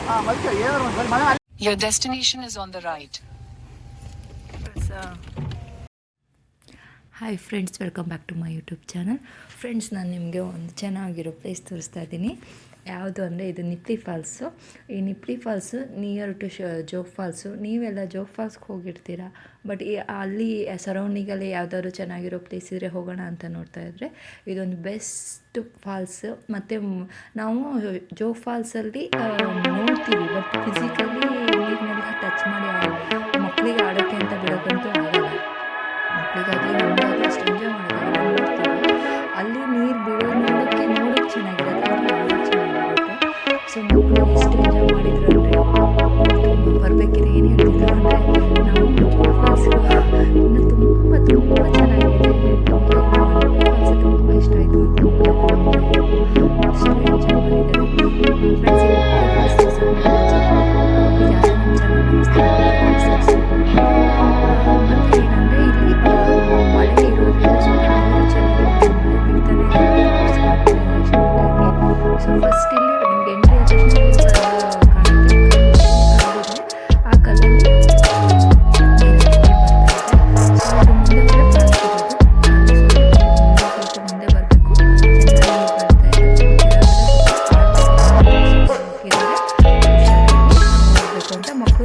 Your destination is on the right. Hi friends, welcome back to my YouTube channel. Friends, ನಾನು ನಿಮಗೆ ಒಂದು ಚೆನ್ನಾಗಿರೋ place ತೋರಿಸ್ತಾ ಇದ್ದೀನಿ. ಯಾವುದು ಅಂದರೆ ಇದು ನಿಪ್ಲಿ ಫಾಲ್ಸು. ಈ Nipli falls near to Jog falls. ನೀವೆಲ್ಲ ಜೋಗ್ ಫಾಲ್ಸ್ಗೆ ಹೋಗಿರ್ತೀರ, ಬಟ್ ಅಲ್ಲಿ ಸರೌಂಡಿಂಗಲ್ಲಿ ಯಾವುದಾದ್ರು ಚೆನ್ನಾಗಿರೋ ಪ್ಲೇಸ್ ಇದ್ದರೆ ಹೋಗೋಣ ಅಂತ ನೋಡ್ತಾ ಇದ್ದರೆ ಇದೊಂದು ಬೆಸ್ಟ್ ಫಾಲ್ಸು. ಮತ್ತು ನಾವು ಜೋಗ್ ಫಾಲ್ಸಲ್ಲಿ ನೋಡ್ತೀವಿ, ಬಟ್ ಫಿಸಿಕಲಿ ನೀರಿನೆಲ್ಲ ಟಚ್ ಮಾಡಿ ಮಕ್ಕಳಿಗೆ ಆಡೋಕ್ಕೆ ಅಂತ ಬಿಡೋಕ್ಕಂತೂ ಆಗಲ್ಲ. ಮಕ್ಕಳಿಗಾಗಲಿ ನಮಗಾಗಲಿ ಅಷ್ಟು ಎಂಜಾಯ್ ಮಾಡೋಕ್ಕಾಗಲ್ಲ. ನೋಡ್ತೀವಿ ಅಲ್ಲಿ ನೀರು ಬೀಳೋದು ನೋಡೋಕ್ಕೆ ಚೆನ್ನಾಗಿರುತ್ತೆ, ಅಲ್ಲಿ ಆಡೋಕ್ಕೆ ಚೆನ್ನಾಗಿರುತ್ತೆ. ಸೊ ಮಕ್ಕಳು ಎಷ್ಟು ಎಂಜಾಯ್ ಮಾಡಿದ್ರು ಅಂದರೆ ಬರಬೇಕಿದ್ರೆ ಏನು ಹೇಳ್ತಿದ್ರು ಅಂದರೆ ನಾವು ಜೋಗ್ ಫಾಲ್ಸ್ಗೆ ಇನ್ನೂ ತುಂಬ ಚೆನ್ನಾಗಿದೆ. ಫಾಲ್ಸ್ ತುಂಬ ಇಷ್ಟ ಆಯಿತು, ಅಷ್ಟು ಎಂಜಾಯ್ ಮಾಡಿದ್ದಾರೆ ಫ್ರೆಂಡ್ಸ್. ಮತ್ತು ಏನಂದರೆ ಇಲ್ಲಿ ಮಳೆ ಇರೋದ್ರಿಂದ ಸ್ವಲ್ಪ ನೀರು ಚೆನ್ನಾಗಿ ಬೀಳ್ತಾನೆ ಇದೆ. ಸೊ ಫಸ್ಟ್ ಇಲ್ಲಿ ನಿಮ್ಗೆ ಎಂಟ್ರಿ ಆದ ತಕ್ಷಣ ಕಾಣುತ್ತೆ ಆ ಕಲ್ಲಲ್ಲಿ ಮುಂದೆ ಬರಬೇಕು. ಅಂತ ಮಕ್ಕಳು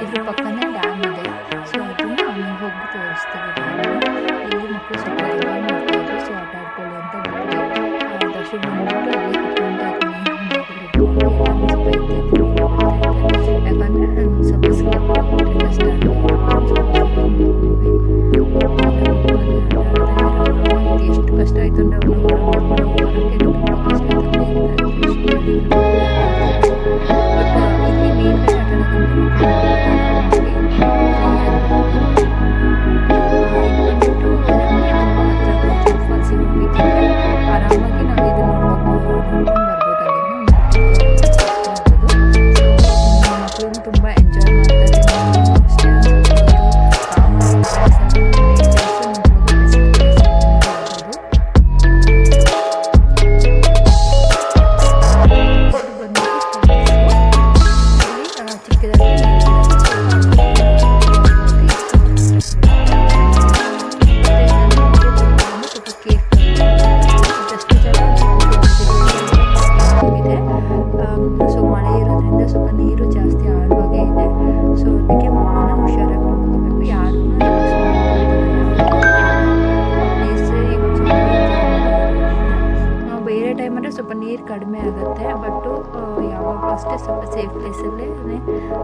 ಇದ್ರ ಪಕ್ಕನೇ ಡ್ಯಾಮ್ ಇದೆ. ಸೊ ಅದನ್ನು ನಾವು ಹೋಗಿ ತೋರಿಸ್ತೀವಿ. ಇಲ್ಲಿ ಮಕ್ಕಳು ಸ್ವಲ್ಪ ಎಂಜಾಯ್ ಮಾಡ್ತಾಯಿದ್ರು. ಸೊ ಆಟ ಆಡ್ಕೊಳ್ಳಿ ಅಂತ ಬಂದು ದರ್ಶನ ಬಂದ್ಬಿಟ್ಟು ಅಲ್ಲಿ ಕುತ್ಕೊಂತ ಯಾಕಂದರೆ ಸ್ವಲ್ಪ ಸ್ಲಿಪ್ ಆಗಿಬಿಟ್ರೆ ಕಷ್ಟ ಎಷ್ಟು ಕಷ್ಟ ಆಯಿತು ಅಂದರೆ ಅವನು ಹೊರಗೆ ಬರೋಕ್ಕೆ ತುಂಬ ಕಷ್ಟ ಆಗುತ್ತೆ. ಬಟ್ ಇಲ್ಲಿ ಮೇಲ್ಗಡೆ ಆಟ ಆರಾಮಾಗಿ ನಾವು ಇದು ನೋಡ್ಕೊಂಡು ಬರ್ಬೋದು. ಮಕ್ಕಳು ತುಂಬ ಎಂಜಾಯ್ ಮಾಡ್ತಾರೆ. ಸ್ವಲ್ಪ ನೀರು ಕಡಿಮೆ ಆಗುತ್ತೆ, ಬಟ್ಟು ಯಾವಾಗ ಅಷ್ಟೇ ಸ್ವಲ್ಪ ಸೇಫ್ ಪ್ಲೇಸಲ್ಲೇ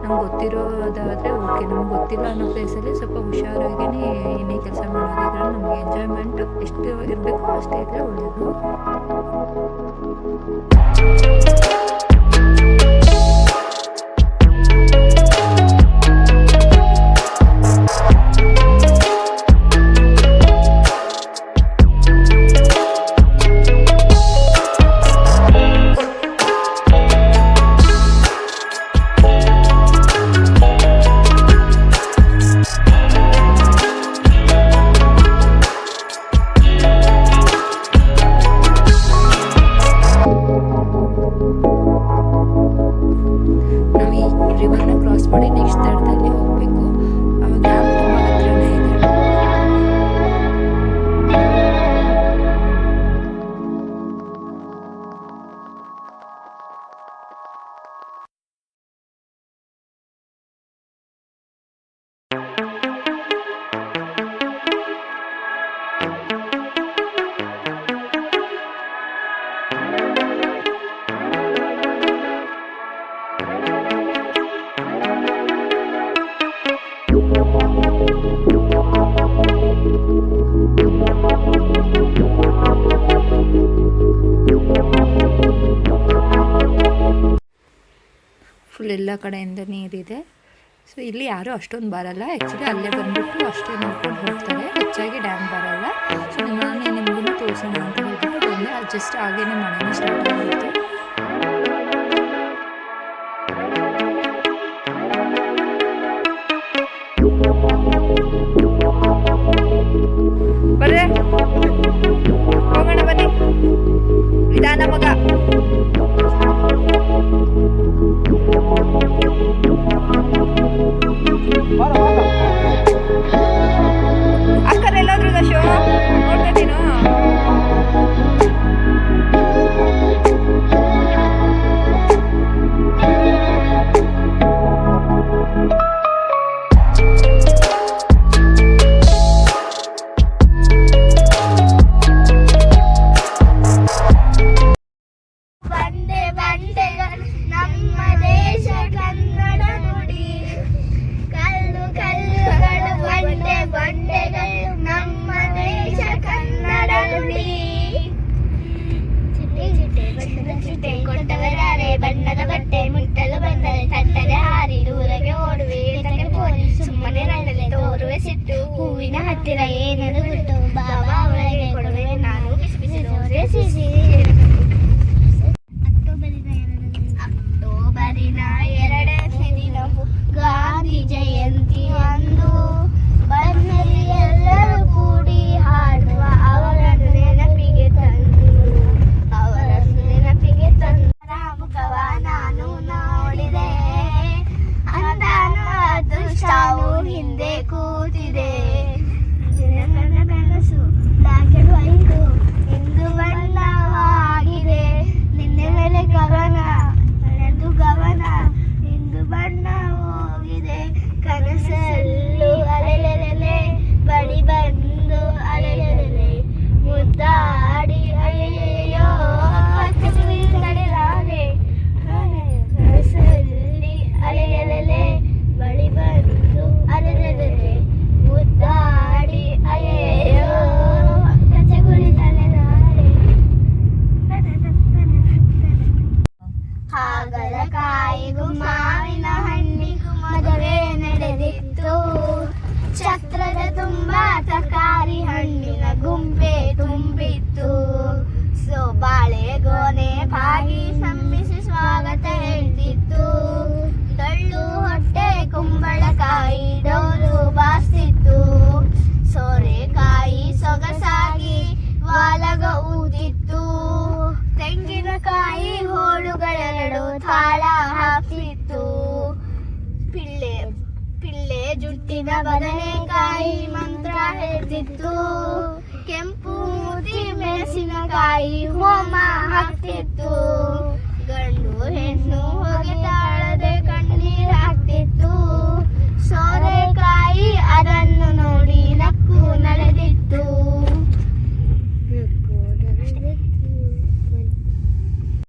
ನಮ್ಗೆ ಗೊತ್ತಿರೋದಾದರೆ ಓಕೆ. ನಮ್ಗೆ ಗೊತ್ತಿಲ್ಲ ಅನ್ನೋ ಪ್ಲೇಸಲ್ಲಿ ಸ್ವಲ್ಪ ಹುಷಾರಾಗೇ ಏನೇ ಕೆಲಸ ಮಾಡೋದಿದ್ರೆ ನಮಗೆ ಎಂಜಾಯ್ಮೆಂಟ್ ಎಷ್ಟು ಇರಬೇಕು ಅಷ್ಟೇ ಇದ್ದರೆ ಒಳ್ಳೆಯದು. ಫುಲ್ ಎಲ್ಲ ಕಡೆಯಿಂದ ನೀರಿದೆ. ಸೊ ಇಲ್ಲಿ ಯಾರೂ ಅಷ್ಟೊಂದು ಬರಲ್ಲ. ಆ್ಯಕ್ಚುಲಿ ಅಲ್ಲೇ ಬಂದುಬಿಟ್ಟು ಅಷ್ಟೇ ನೋಡ್ಕೊಂಡು ಹೋಗ್ತಾರೆ, ಹೆಚ್ಚಾಗಿ ಡ್ಯಾಮ್ ಬರಲ್ಲ. ಸೊ ನಾನೇ ನಿಮಗೂ ತೋರಿಸೋಣ ಅಂತ ಹೇಳ್ಬಿಟ್ಟು ಬಂದೆ. ಜಸ್ಟ್ ಹಾಗೇ ಮಳೆನೂ ಸ್ಟಾರ್ಟ್ ಆಗಿತ್ತು. ಬರ್ರೆ ಹೋಗೋಣ ಬನ್ನಿ, ನಿಧಾನ ಮಗ. ಅಕ್ಕರೆಲ್ಲಾದ್ರೂ ದಶೋ ನೋಡ್ತಾ ನೀನು. ಬಣ್ಣದ ಬಟ್ಟೆ ಮುಟ್ಟಲು ಬಂದರೆ ತಟ್ಟದೆ ಹಾರಿ ದೂರಗೆ ಓಡುವೆ, ಸುಮ್ಮನೆ ನನ್ನಲೆ ತೋರುವೆ ಸಿಟ್ಟು, ಹೂವಿನ ಹತ್ತಿರ ಏನದು ಬಿಟ್ಟು ಬಾಬಾ ಒಳಗೆ ಕೊಡುವೆ ನಾನು ಬಿಸಿ ಬಿಸಿ ದೋಸೆ ಸಿಸಿ. ಅಕ್ಟೋಬರಿನ 2ನೇ ದಿನವು ಗಾಂಧಿ ಜಯಂತಿ ಅಂದು ಬನ್ನಲ್ಲಿ ಎಲ್ಲರೂ ಕೂಡಿ ಹಾಡುವ ಅವರನ್ನು ನೆನಪಿಗೆ ತಂದು ಮುಖವ ನಾನು ನೋಡಿದೆ, ಅಂದಾನು ಅದೃಷ್ಟವು ಹಿಂದೆ ಕೂತಿದೆ. ನನ್ನ ಕನಸು ದಾಖಲು ಇಂದು ಬಣ್ಣವಾಗಿದೆ, ನಿನ್ನೆ ಮೇಲೆ ಗಗನ ನನ್ನದು ಗಮನ ಇಂದು ಬಣ್ಣ ಹೋಗಿದೆ. ಕನಸಲ್ಲೂ ಅಲೆಲೆಲೆ ಬಳಿ ಬಂದು ಅಲೆಲೆಲೆ ಮುದ್ದಾಡಿ ಅಯ್ಯೋ ಕಡೆಲಾನೆ ಕನಸಲ್ಲಿ ಅಲೆಲೆಲೆ ಬಳಿ ಬಂದು ಅಲೆಲೆಲೆ ಮುದ್ದಾಡಿ ಅಯ್ಯೋ ಕಚಗುಳಿತಲೆಲಾನೆ. ಹಾಗಲಕಾಯಿಗೂ ಮಾವಿನ ಹಣ್ಣಿಗೂ ಮದುವೆ ನಡೆದಿತ್ತು, ಛತ್ರದ ತುಂಬ ತರಕಾರಿ ಹಣ್ಣಿನ ಗುಂಪೆ ತುಂಬಿತ್ತು. ಸೊ ಬಾಳೆಗೊನೆ ಬಾಗಿ ಸಂಬಿಸಿ ಸ್ವಾಗತ ಹೇಳ್ತಿತ್ತು, ಡೊಳ್ಳು ಹೊಟ್ಟೆ ಕುಂಬಳಕಾಯಿ ಡೋಲು ಬಾಸ್ತಿತ್ತು, ಸೋರೆಕಾಯಿ ಸೊಗಸಾಗಿ ವಾಲಗ ಊದಿತ್ತು, ತೆಂಗಿನಕಾಯಿ ಹೋಳುಗಳೆರಡು ತಾಳ ಹಾಕ್ತಿತ್ತು, ಪಿಳ್ಳೆ ಜುಟ್ಟಿನ ಬದನೆಕಾಯಿ ಮಂತ್ರ ಹೇಳ್ತಿತ್ತು, ಕೆಂಪು ಮೂತಿ ಮೆಣಸಿನಕಾಯಿ ಹೋಮ ಹಾಕ್ತಿತ್ತು.